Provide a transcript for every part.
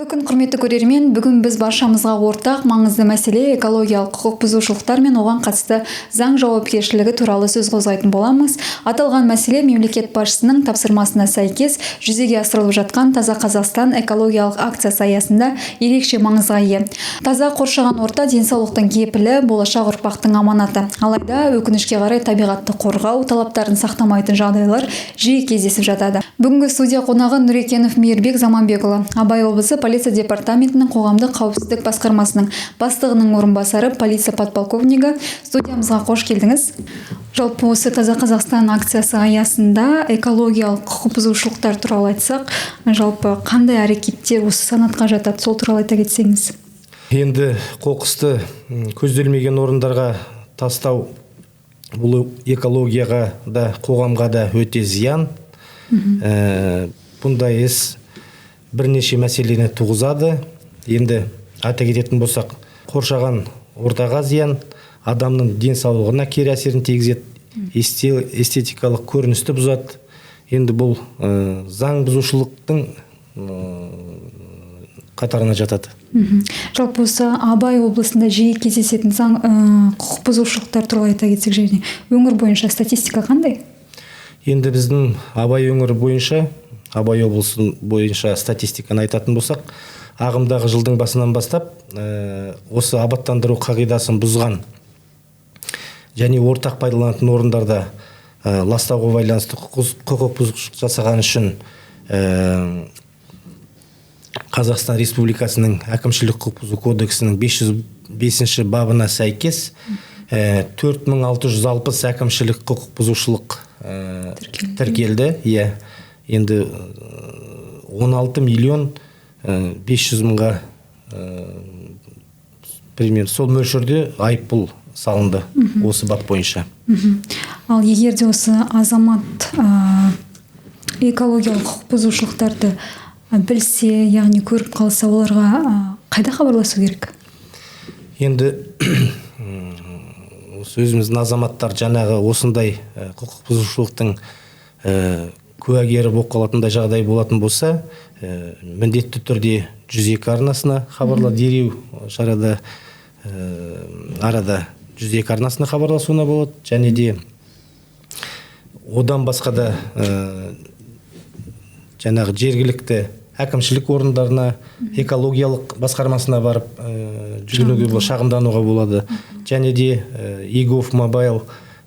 Қайырлы күн, құрметті көрермен. Бүгін біз баршамызға ортақ маңызды мәселе экологиялық құқық бұзушылықтар мен оған қатысты заң жауапкершілігі туралы сөз қозғайтын боламыз. Аталған мәселе мемлекет басшысының тапсырмасына сәйкес жүзеге асырылып жатқан Таза Қазақстан экологиялық акциясы аясында ерекше маңызға ие. Таза қоршаған орта денсаулықтың кепілі, болашақ ұрпақтың аманаты. Алайда өкінішке қарай табиғатты қорғау талаптарын сақтамайтын жағдайлар жиі кездесіп жатады. Бүгінгі студия қонағы Нұрекенов Мейірбек Заманбекұлы, Абай облысы полиция департаментінің қоғамдық қауіпсіздік басқармасының бастығының орынбасары, полиция подполковнигі. Студиямызға қош келдіңіз. Жалпы осы Таза Қазақстан акциясы аясында экологиялық құқық бұзушылықтар туралы айтсақ, жалпы қандай әрекеттер осы санатқа жатады, сол туралы айта кетсеңіз. Енді қоқысты көзделмеген орындарға тастау бұл экологияға да, қоғамға да өте зиян. Бұндай іс бірнеше мәселені туғызады. Енді айта кететін болсақ, қоршаған ортаға зиян, адамның денсаулығына кері әсерін тигізеді, эстетикалық көріністі бұзады. Енді бұл заң бұзушылықтың қатарына жатады. Жалпы осы Абай облысында жиі кездесетін заң құқық бұзушылықтар туралы айта кетсек, және өңір бойынша статистика қандай? Енді біздің Абай өңірі бойынша, Абай облысы бойынша статистиканы айтатын болсақ, ағымдағы жылдың басынан бастап осы абаттандыру қағидасын бұзған және ортақ пайдаланатын орындарда ластауға байланысты құқық бұзушылық жасаған үшін Қазақстан Республикасының әкімшілік құқық бұзу кодексінің 505 бабына сәйкес 4660 әкімшілік құқық бұзушылық тіркелді. Енді 16 миллион 500 мыңға примерно сол мөлшерде айыппұл салынды осы бап бойынша. Ал егер де осы азамат экологиялық құқық бұзушылықтарды білсе, яғни көріп қалса, оларға қайда хабарласу керек? Енді өзіміздің азаматтар жаңағы осындай құқық бұзушылықтың куәгері болып қалатындай жағдай болатын болса, міндетті түрде 102 арнасына хабарлап, дереу арада 102 арнасына хабарласуына болады. Және де одан басқа да жаңағы жергілікті әкімшілік орындарына, экологиялық басқармасына барып жүгінуге, шағымдануға болады. Және де e-gov mobile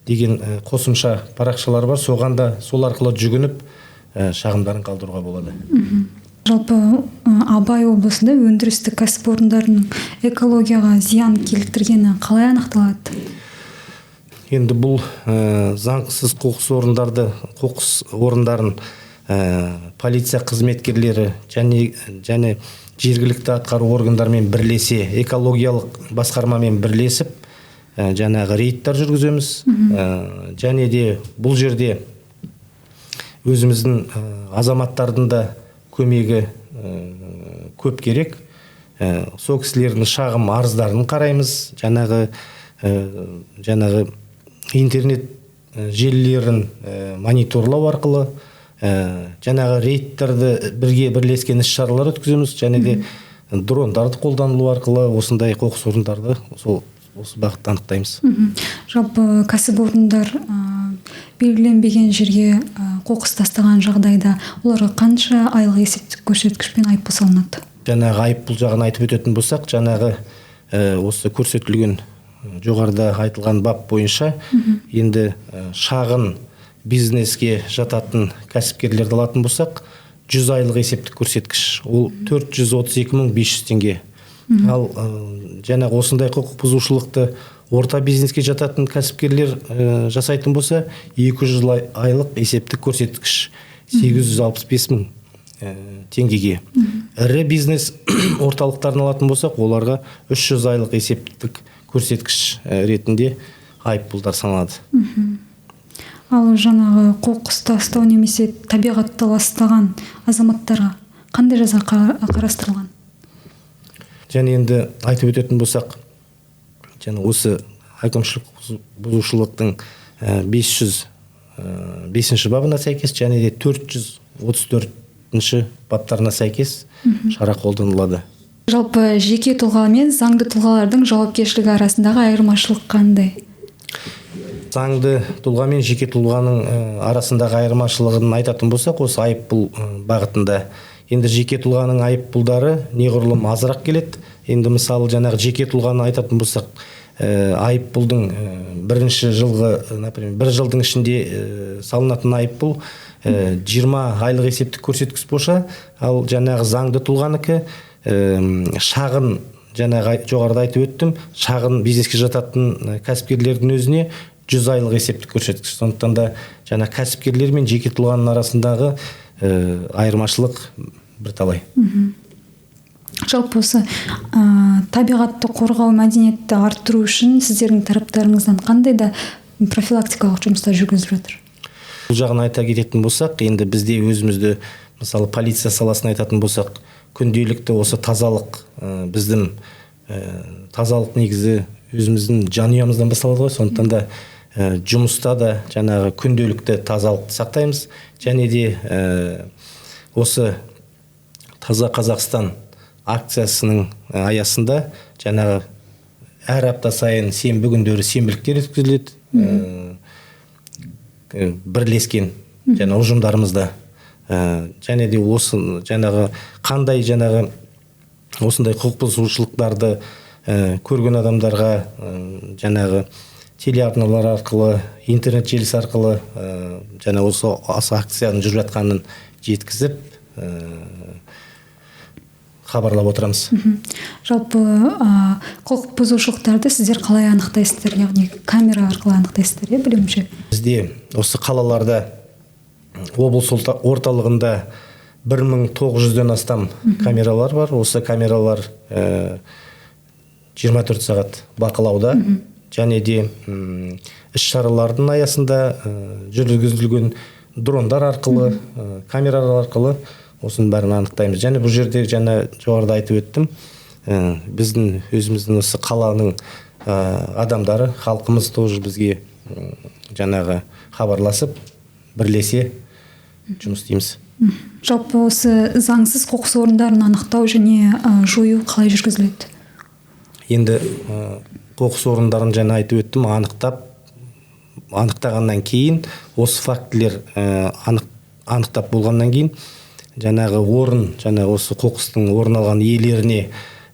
деген қосымша парақшалар бар, соған да сол арқылы жүгініп шағымдарын қалдыруға болады. Жалпы Абай облысында өндірістік кәсіпорындардың экологияға зиян келтіргені қалай анықталады? Енді бұл заңсыз қоқыс орындарын полиция қызметкерлері және жергілікті атқару органдарымен бірлесе, экологиялық басқармамен бірлесіп жаңағы рейдтар жүргіземіз. Және де бұл жерде өзіміздің азаматтардың да көмегі көп керек. Сол кісілердің шағым арыздарын қараймыз. Жаңағы интернет желілерін мониторлау арқылы жаңағы рейдтарды бірлескен іс-шаралар өткіземіз. Және де дрондарды қолданылу арқылы осындай қоқыс орындарды осы бағытта анықтаймыз. Жалпы кәсіпорындар белгіленбеген жерге қоқыс тастаған жағдайда оларға қанша айлық есептік көрсеткішпен айыппұл салынады? Жаңағы айыппұл жағын айтып өтетін болсақ, жаңағы осы көрсетілген жоғарыда айтылған бап бойынша енді шағын бизнеске жататын кәсіпкерлерді алатын болсақ, 100 айлық есептік көрсеткіш, ол 432.500 теңге. Ал жаңағы осындай құқық бұзушылықты орта бизнеске жататын кәсіпкерлер жасайтын болса, 200 айлық есептік көрсеткіш 865.000 теңгеге. Ірі бизнес орталықтарын алатын болсақ, оларға 300 айлық есептік көрсеткіш ретінде айыппұлдар салынады. Ал жаңағы қоқыс тастау немесе табиғатты ластаған азаматтарға қандай жаза қарастырылған? Және енді айтып өтетін болсақ, осы әкімшілік бұзушылықтың 505 бабына сәйкес және де 434 36 баптарына сәйкес шара қолданылады. Жалпы жеке тұлға мен заңды тұлғалардың жауапкершілігі арасындағы айырмашылық қандай? Заңды тұлға мен жеке тұлғаның арасындағы айырмашылығын айтатын болсақ, осы айыппұл бағытында. Енді жеке тұлғаның айыппұлдары неғұрлым азырақ келеді. Енді мысалы жаңағы жеке тұлғаны айтатын болсақ, айыппұлдың бірінші жылғы, например, бір жылдың ішінде салынатын айыппұл 20 айлық есептік көрсеткіш болса, ал жаңағы заңды тұлғаныкі шағын, жаңағы жоғарыда айтып өттім, шағын бизнеске жататын кәсіпкерлердің өзіне 100 айлық есептік көрсеткіш. Сондықтан да жаңа кәсіпкерлер мен жеке тұлғаның арасындағы айырмашылық бірталай. Жалпы осы табиғатты қорғау мәдениетті арттыру үшін сіздердің тараптарыңыздан қандай да профилактикалық жұмыстар жүргізіліп жатыр? Бұл жағын айта кететін болсақ, енді бізде өзімізді, мысалы полиция саласын айтатын болсақ, күнделікті осы тазалық, біздің тазалық негізі өзіміздің жанұямыздан басталады ғой. Сондықтан да жұмыста да жаңағы күнделікті тазалықты сақтаймыз. Және де осы Таза Қазақстан акциясының аясында жаңағы әр апта сайын сенбі күндері сенбіліктер өткізіледі. Бірлескен жаңа ұжымдарымызда. Және де осы жаңағы қандай жаңағы осындай құқық бұзушылықтарды көрген адамдарға жаңағы телеарналар арқылы, интернет желісі арқылы жаңа осы акцияның жүріп жатқанын жеткізіп хабарлап отырамыз. Жалпы құқық бұзушылықтарды сіздер қалай анықтайсыздар? Яғни камера арқылы анықтайсыздар, білуімше? Бізде осы қалаларда, облыс орталығында 1900-ден астам камералар бар. Осы камералар 24 сағат бақылауда. Және де іс-шаралардың аясында жүргізілген дрондар арқылы, камералар арқылы осының бәрін анықтаймыз. Және бұл жерде жаңа жоғарыда айтып өттім, біздің өзіміздің осы қаланың адамдары, халқымыз тоже бізге жаңағы хабарласып, бірлесе жұмыс істейміз. Жалпы осы заңсыз қоқыс орындарын анықтау және жою қалай жүргізіледі? Енді қоқыс орындарын жаңа айтып өттім, анықтағаннан кейін, осы фактілер анықтап болғаннан кейін, жаңағы орын, жаңа осы қоқыстың орын алған иелеріне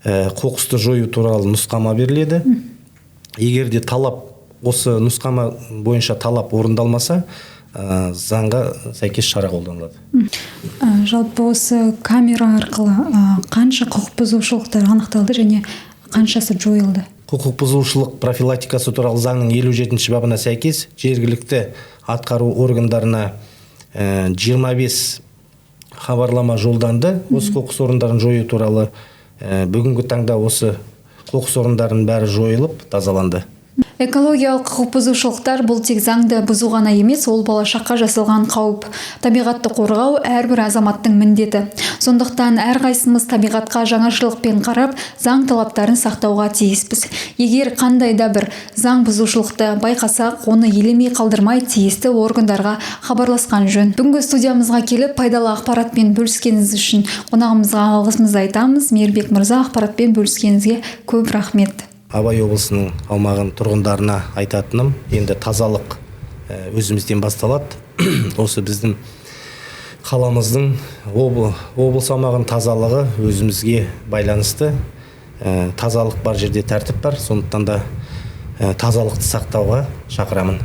қоқысты жою туралы нұсқама беріледі. Егер де талап, осы нұсқама бойынша талап орындалмаса, заңға сәйкес шара қолданылады. Жалпы осы камера арқылы қанша құқық бұзушылықтар анықталды және қаншасы жойылды? Құқық бұзушылық профилактикасы туралы заңның 57-ші бабына сәйкес жергілікті атқару органдарына 25 хабарлама жолданды. Осы қоқыс орындарын жою туралы бүгінгі таңда осы қоқыс орындарын бәрі жойылып, тазаланды. Экологиялық құқық бұзушылықтар бұл тек заңды бұзу ғана емес, ол болашаққа жасалған қауіп. Табиғатты қорғау әрбір азаматтың міндеті. Сондықтан әрқайсымыз табиғатқа жаңашылықпен қарап, заң талаптарын сақтауға тиіспіз. Егер қандай да бір заң бұзушылықты байқасақ, оны елемей қалдырмай тиісті органдарға хабарласқан жөн. Бүгінгі студиямызға келіп, пайдалы ақпаратпен бөліскеніңіз үшін қонағымызға алғысымызды айтамыз. Мейірбек мырза, ақпаратпен бөліскеніңізге көп рахмет. Абай облысының аумағын тұрғындарына айтатыным, енді тазалық өзімізден басталады. Осы біздің қаламыздың облыс аумағын тазалығы өзімізге байланысты. Тазалық бар жерде тәртіп бар, сондықтан да тазалықты сақтауға шақырамын.